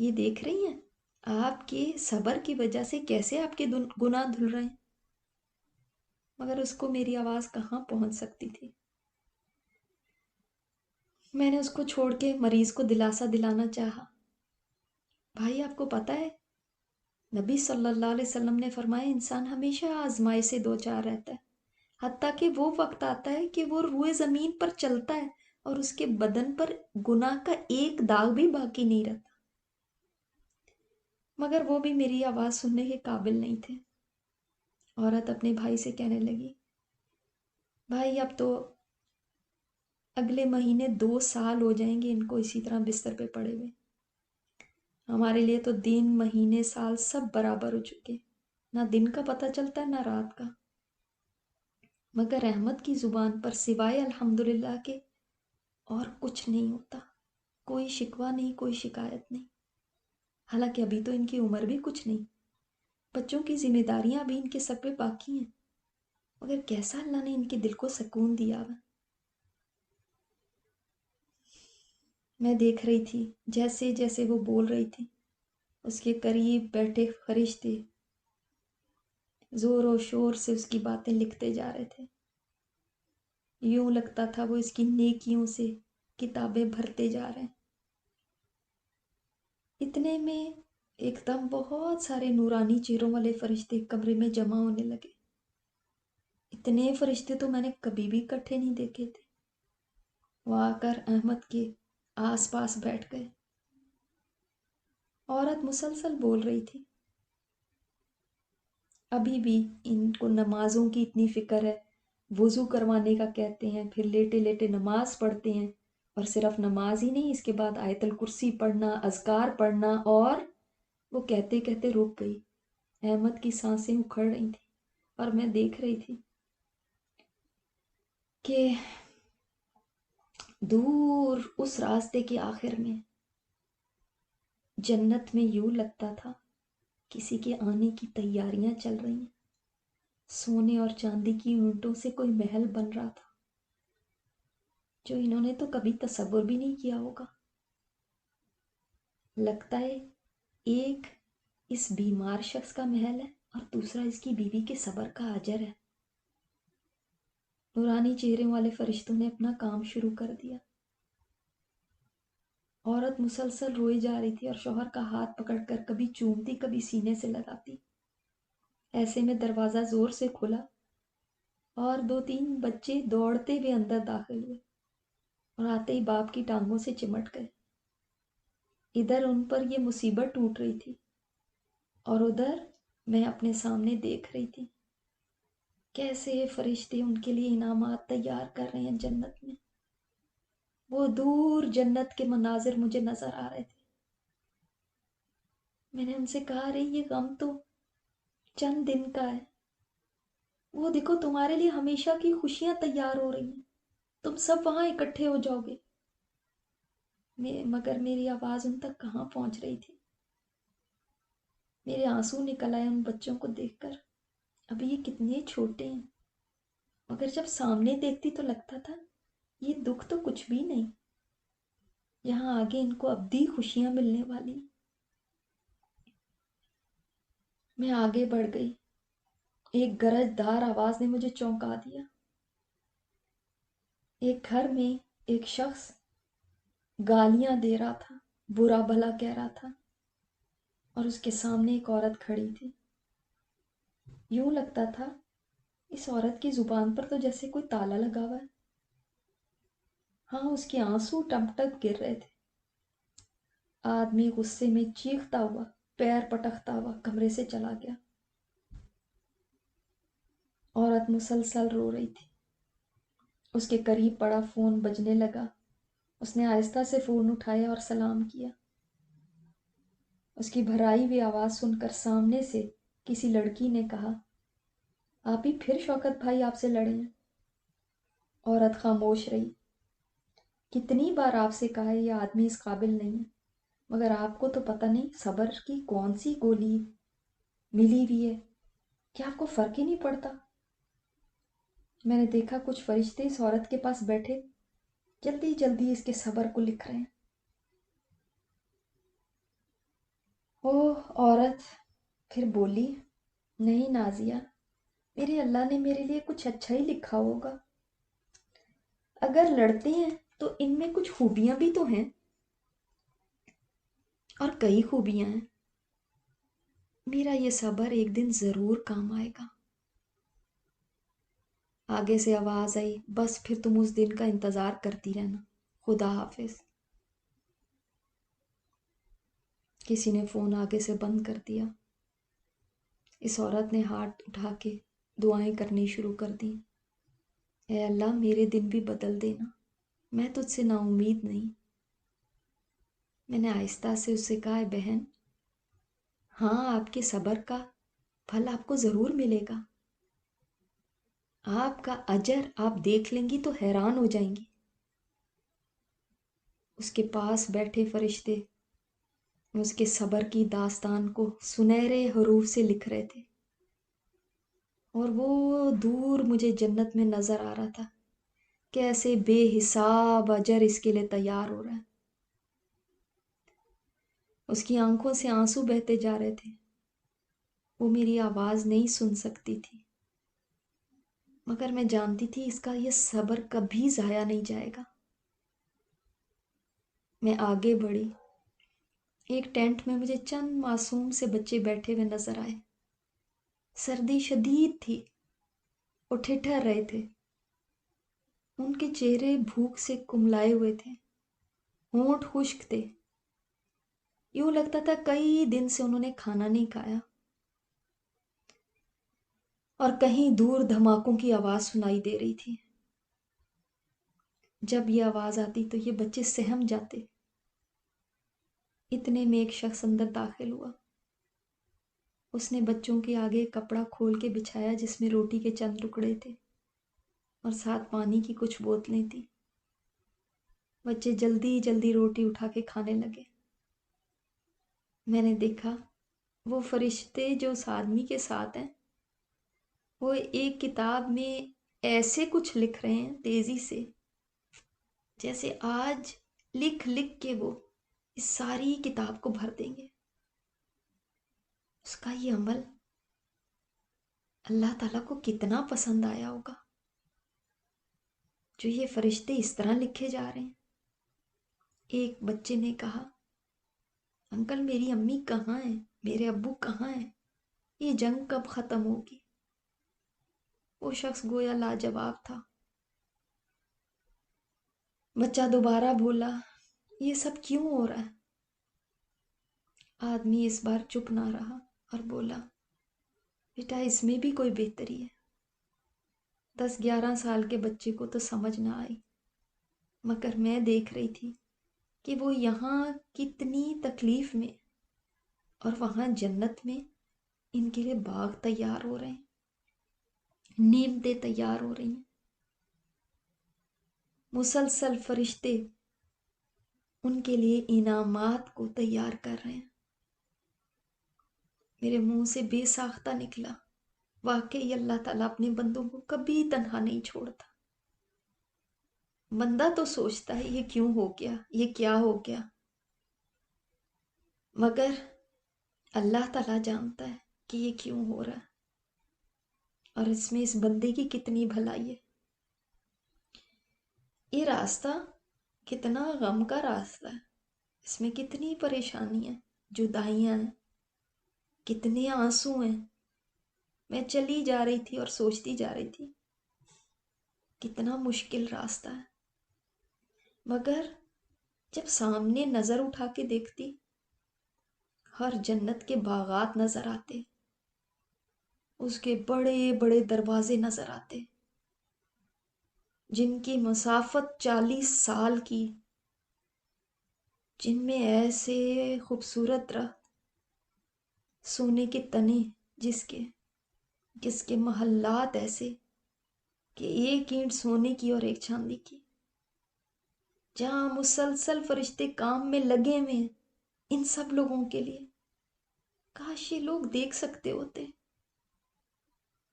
یہ دیکھ رہی ہیں آپ کے صبر کی وجہ سے کیسے آپ کے گناہ دھل رہے ہیں؟ مگر اس کو میری آواز کہاں پہنچ سکتی تھی۔ میں نے اس کو چھوڑ کے مریض کو دلاسا دلانا چاہا۔ بھائی آپ کو پتہ ہے نبی صلی اللہ علیہ وسلم نے فرمایا انسان ہمیشہ آزمائی سے دو چار رہتا ہے، حتیٰ کہ وہ وقت آتا ہے کہ وہ روئے زمین پر چلتا ہے اور اس کے بدن پر گناہ کا ایک داغ بھی باقی نہیں رہتا۔ مگر وہ بھی میری آواز سننے کے قابل نہیں تھے۔ عورت اپنے بھائی سے کہنے لگی، بھائی اب تو اگلے مہینے 2 سال ہو جائیں گے ان کو اسی طرح بستر پہ پڑے ہوئے، ہمارے لیے تو دن مہینے سال سب برابر ہو چکے، نہ دن کا پتہ چلتا ہے نہ رات کا۔ مگر احمد کی زبان پر سوائے الحمدللہ کے اور کچھ نہیں ہوتا، کوئی شکوہ نہیں، کوئی شکایت نہیں۔ حالانکہ ابھی تو ان کی عمر بھی کچھ نہیں، بچوں کی ذمہ داریاں بھی ان کے سر پہ باقی ہیں، مگر کیسا اللہ نے ان کے دل کو سکون دیا ہوا۔ میں دیکھ رہی تھی جیسے جیسے وہ بول رہی تھی اس کے قریب بیٹھے فرشتے زور و شور سے اس کی باتیں لکھتے جا رہے تھے، یوں لگتا تھا وہ اس کی نیکیوں سے کتابیں بھرتے جا رہے ہیں۔ اتنے میں ایک دم بہت سارے نورانی چہروں والے فرشتے کمرے میں جمع ہونے لگے۔ اتنے فرشتے تو میں نے کبھی بھی اکٹھے نہیں دیکھے تھے۔ وہ آ کر احمد کے آس پاس بیٹھ گئے۔ عورت مسلسل بول رہی تھی، ابھی بھی ان کو نمازوں کی اتنی فکر ہے، وضو کروانے کا کہتے ہیں، پھر لیٹے لیٹے نماز پڑھتے ہیں، اور صرف نماز ہی نہیں، اس کے بعد آیت الکرسی پڑھنا، اذکار پڑھنا، اور وہ کہتے کہتے رک گئی۔ احمد کی سانسیں اکھڑ رہی تھیں اور میں دیکھ رہی تھی کہ دور اس راستے کے آخر میں جنت میں یوں لگتا تھا کسی کے آنے کی تیاریاں چل رہی ہیں، سونے اور چاندی کی اونٹوں سے کوئی محل بن رہا تھا جو انہوں نے تو کبھی تصور بھی نہیں کیا ہوگا۔ لگتا ہے ایک اس بیمار شخص کا محل ہے اور دوسرا اس کی بیوی کے صبر کا اجر ہے۔ نورانی چہرے والے فرشتوں نے اپنا کام شروع کر دیا۔ عورت مسلسل روئی جا رہی تھی اور شوہر کا ہاتھ پکڑ کر کبھی چومتی کبھی سینے سے لگاتی۔ ایسے میں دروازہ زور سے کھلا اور 2-3 بچے دوڑتے ہوئے اندر داخل ہوئے اور آتے ہی باپ کی ٹانگوں سے چمٹ گئے۔ ادھر ان پر یہ مصیبت ٹوٹ رہی تھی اور ادھر میں اپنے سامنے دیکھ رہی تھی کیسے فرشتے ان کے لیے انعامات تیار کر رہے ہیں جنت میں۔ وہ دور جنت کے مناظر مجھے نظر آ رہے تھے۔ میں نے ان سے کہا، رہی یہ غم تو چند دن کا ہے، وہ دیکھو تمہارے لیے ہمیشہ کی خوشیاں تیار ہو رہی ہیں، تم سب وہاں اکٹھے ہو جاؤ گے۔ مگر میری آواز ان تک کہاں پہنچ رہی تھی۔ میرے آنسو نکل آئے ان بچوں کو دیکھ کر، ابھی یہ کتنے چھوٹے ہیں، مگر جب سامنے دیکھتی تو لگتا تھا یہ دکھ تو کچھ بھی نہیں، یہاں آگے ان کو ابدی خوشیاں ملنے والی۔ میں آگے بڑھ گئی، ایک گرج دار آواز نے مجھے چونکا دیا۔ ایک گھر میں ایک شخص گالیاں دے رہا تھا، برا بھلا کہہ رہا تھا، اور اس کے سامنے ایک عورت کھڑی تھی۔ یوں لگتا تھا اس عورت کی زبان پر تو جیسے کوئی تالا لگا ہوا ہے۔ ہاں، اس کے آنسو ٹپ ٹپ گر رہے تھے۔ آدمی غصے میں چیختا ہوا، پیر پٹکتا ہوا کمرے سے چلا گیا۔ عورت مسلسل رو رہی تھی۔ اس کے قریب پڑا فون بجنے لگا۔ اس نے آہستہ سے فون اٹھایا اور سلام کیا۔ اس کی بھرائی ہوئی آواز سن کر سامنے سے کسی لڑکی نے کہا، آپ ہی پھر شوکت بھائی آپ سے لڑے ہیں؟ عورت خاموش رہی۔ کتنی بار آپ سے کہا ہے یہ آدمی اس قابل نہیں ہے، مگر آپ کو تو پتہ نہیں صبر کی کون سی گولی ملی ہوئی ہے، کیا آپ کو فرق ہی نہیں پڑتا؟ میں نے دیکھا کچھ فرشتے اس عورت کے پاس بیٹھے جلدی جلدی اس کے صبر کو لکھ رہے ہیں۔ وہ عورت پھر بولی، نہیں نازیہ، میرے اللہ نے میرے لیے کچھ اچھا ہی لکھا ہوگا. اگر لڑتے ہیں تو ان میں کچھ خوبیاں بھی تو ہیں، اور کئی خوبیاں ہیں. میرا یہ صبر ایک دن ضرور کام آئے گا. آگے سے آواز آئی، بس پھر تم اس دن کا انتظار کرتی رہنا، خدا حافظ. کسی نے فون آگے سے بند کر دیا. اس عورت نے ہاتھ اٹھا کے دعائیں کرنی شروع کر دیں. اے اللہ میرے دن بھی بدل دینا، میں تجھ سے نا امید نہیں. میں نے آہستہ سے اس سے کہا، اے بہن، ہاں آپ کے صبر کا پھل آپ کو ضرور ملے گا. آپ کا اجر آپ دیکھ لیں گی تو حیران ہو جائیں گی. اس کے پاس بیٹھے فرشتے اس کے صبر کی داستان کو سنہرے حروف سے لکھ رہے تھے، اور وہ دور مجھے جنت میں نظر آ رہا تھا، کیسے بے حساب اجر اس کے لیے تیار ہو رہا ہے. اس کی آنکھوں سے آنسو بہتے جا رہے تھے. وہ میری آواز نہیں سن سکتی تھی، مگر میں جانتی تھی اس کا یہ صبر کبھی ضائع نہیں جائے گا. میں آگے بڑھی. ایک ٹینٹ میں مجھے چند معصوم سے بچے بیٹھے ہوئے نظر آئے. سردی شدید تھی، وہ ٹھٹھر رہے تھے. ان کے چہرے بھوک سے کملائے ہوئے تھے، ہونٹ خشک تھے. یوں لگتا تھا کئی دن سے انہوں نے کھانا نہیں کھایا. اور کہیں دور دھماکوں کی آواز سنائی دے رہی تھی. جب یہ آواز آتی تو یہ بچے سہم جاتے. اتنے میں ایک شخص اندر داخل ہوا. اس نے بچوں کے آگے کپڑا کھول کے بچھایا جس میں روٹی کے چند ٹکڑے تھے اور ساتھ پانی کی کچھ بوتلیں تھیں. بچے جلدی جلدی روٹی اٹھا کے کھانے لگے. میں نے دیکھا وہ فرشتے جو اس آدمی کے ساتھ ہیں، وہ ایک کتاب میں ایسے کچھ لکھ رہے ہیں تیزی سے، جیسے آج لکھ لکھ کے وہ اس ساری کتاب کو بھر دیں گے. اس کا یہ عمل اللہ تعالیٰ کو کتنا پسند آیا ہوگا، جو یہ فرشتے اس طرح لکھے جا رہے ہیں. ایک بچے نے کہا، انکل میری امی کہاں ہیں، میرے ابو کہاں ہیں، یہ جنگ کب ختم ہوگی؟ وہ شخص گویا لاجواب تھا. بچہ دوبارہ بولا، یہ سب کیوں ہو رہا ہے؟ آدمی اس بار چپ نہ رہا اور بولا، بیٹا اس میں بھی کوئی بہتری ہے. 10-11 سال کے بچے کو تو سمجھ نہ آئی، مگر میں دیکھ رہی تھی کہ وہ یہاں کتنی تکلیف میں اور وہاں جنت میں ان کے لیے باغ تیار ہو رہے ہیں، نعمتیں تیار ہو رہی ہیں. مسلسل فرشتے ان کے لیے انعامات کو تیار کر رہے ہیں. میرے منہ سے بے ساختہ نکلا، واقعی اللہ تعالیٰ اپنے بندوں کو کبھی تنہا نہیں چھوڑتا. بندہ تو سوچتا ہے یہ کیوں ہو گیا، یہ کیا ہو گیا، مگر اللہ تعالیٰ جانتا ہے کہ یہ کیوں ہو رہا ہے، اور اس میں اس بندے کی کتنی بھلائی ہے. یہ راستہ کتنا غم کا راستہ ہے، اس میں کتنی پریشانی ہے، جدائیاں ہیں، کتنے آنسو ہیں. میں چلی جا رہی تھی اور سوچتی جا رہی تھی کتنا مشکل راستہ ہے، مگر جب سامنے نظر اٹھا کے دیکھتی، ہر جنت کے باغات نظر آتے، اس کے بڑے بڑے دروازے نظر آتے جن کی مسافت 40 سال کی، جن میں ایسے خوبصورت درخت، سونے کے تنے، جس کے محلات ایسے کہ ایک اینٹ سونے کی اور ایک چاندی کی، جہاں مسلسل فرشتے کام میں لگے ہوئے ہیں ان سب لوگوں کے لیے. کاش یہ لوگ دیکھ سکتے ہوتے،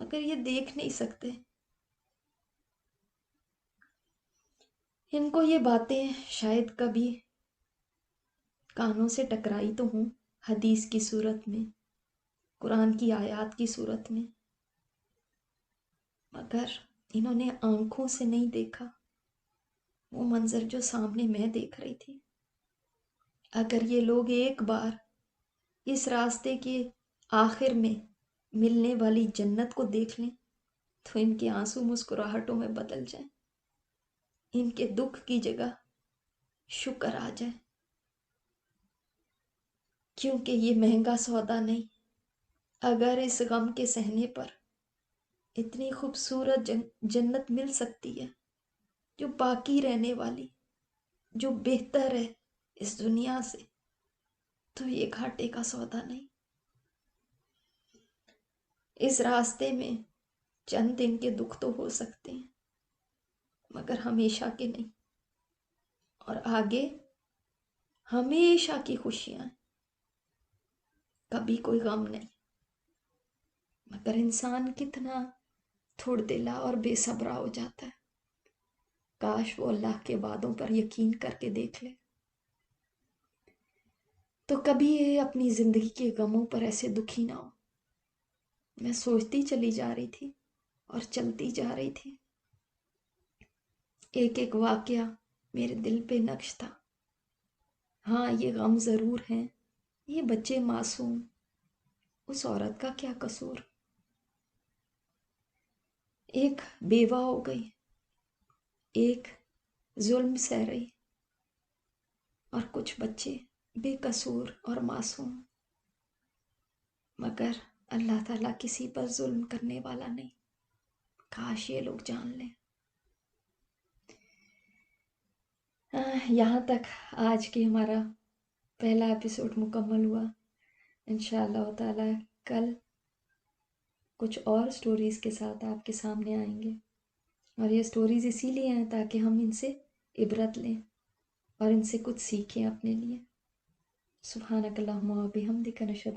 مگر یہ دیکھ نہیں سکتے. ان کو یہ باتیں شاید کبھی کانوں سے ٹکرائی تو ہوں، حدیث کی صورت میں، قرآن کی آیات کی صورت میں، مگر انہوں نے آنکھوں سے نہیں دیکھا وہ منظر جو سامنے میں دیکھ رہی تھی۔ اگر یہ لوگ ایک بار اس راستے کے آخر میں ملنے والی جنت کو دیکھ لیں تو ان کے آنسو مسکراہٹوں میں بدل جائیں، ان کے دکھ کی جگہ شکر آ جائے، کیونکہ یہ مہنگا سودا نہیں۔ اگر اس غم کے سہنے پر اتنی خوبصورت جنت مل سکتی ہے جو باقی رہنے والی، جو بہتر ہے اس دنیا سے، تو یہ گھاٹے کا سودا نہیں۔ اس راستے میں چند دن کے دکھ تو ہو سکتے ہیں مگر ہمیشہ کے نہیں، اور آگے ہمیشہ کی خوشیاں ہیں، کبھی کوئی غم نہیں۔ مگر انسان کتنا تھوڑ دلا اور بے صبرا ہو جاتا ہے، کاش وہ اللہ کے وعدوں پر یقین کر کے دیکھ لے تو کبھی یہ اپنی زندگی کے غموں پر ایسے دکھی نہ ہو۔ میں سوچتی چلی جا رہی تھی اور چلتی جا رہی تھی، ایک ایک واقعہ میرے دل پہ نقش تھا۔ ہاں یہ غم ضرور ہیں، یہ بچے معصوم، اس عورت کا کیا قصور؟ ایک بیوہ ہو گئی، ایک ظلم سہ رہی، اور کچھ بچے بے قصور اور معصوم، مگر اللہ تعالیٰ کسی پر ظلم کرنے والا نہیں، کاش یہ لوگ جان لیں۔ یہاں تک آج کی ہمارا پہلا ایپیسوڈ مکمل ہوا۔ انشاءاللہ تعالیٰ کل کچھ اور سٹوریز کے ساتھ آپ کے سامنے آئیں گے، اور یہ سٹوریز اسی لیے ہیں تاکہ ہم ان سے عبرت لیں اور ان سے کچھ سیکھیں اپنے لیے۔ سبحانک اللہم و بحمدک، نشہد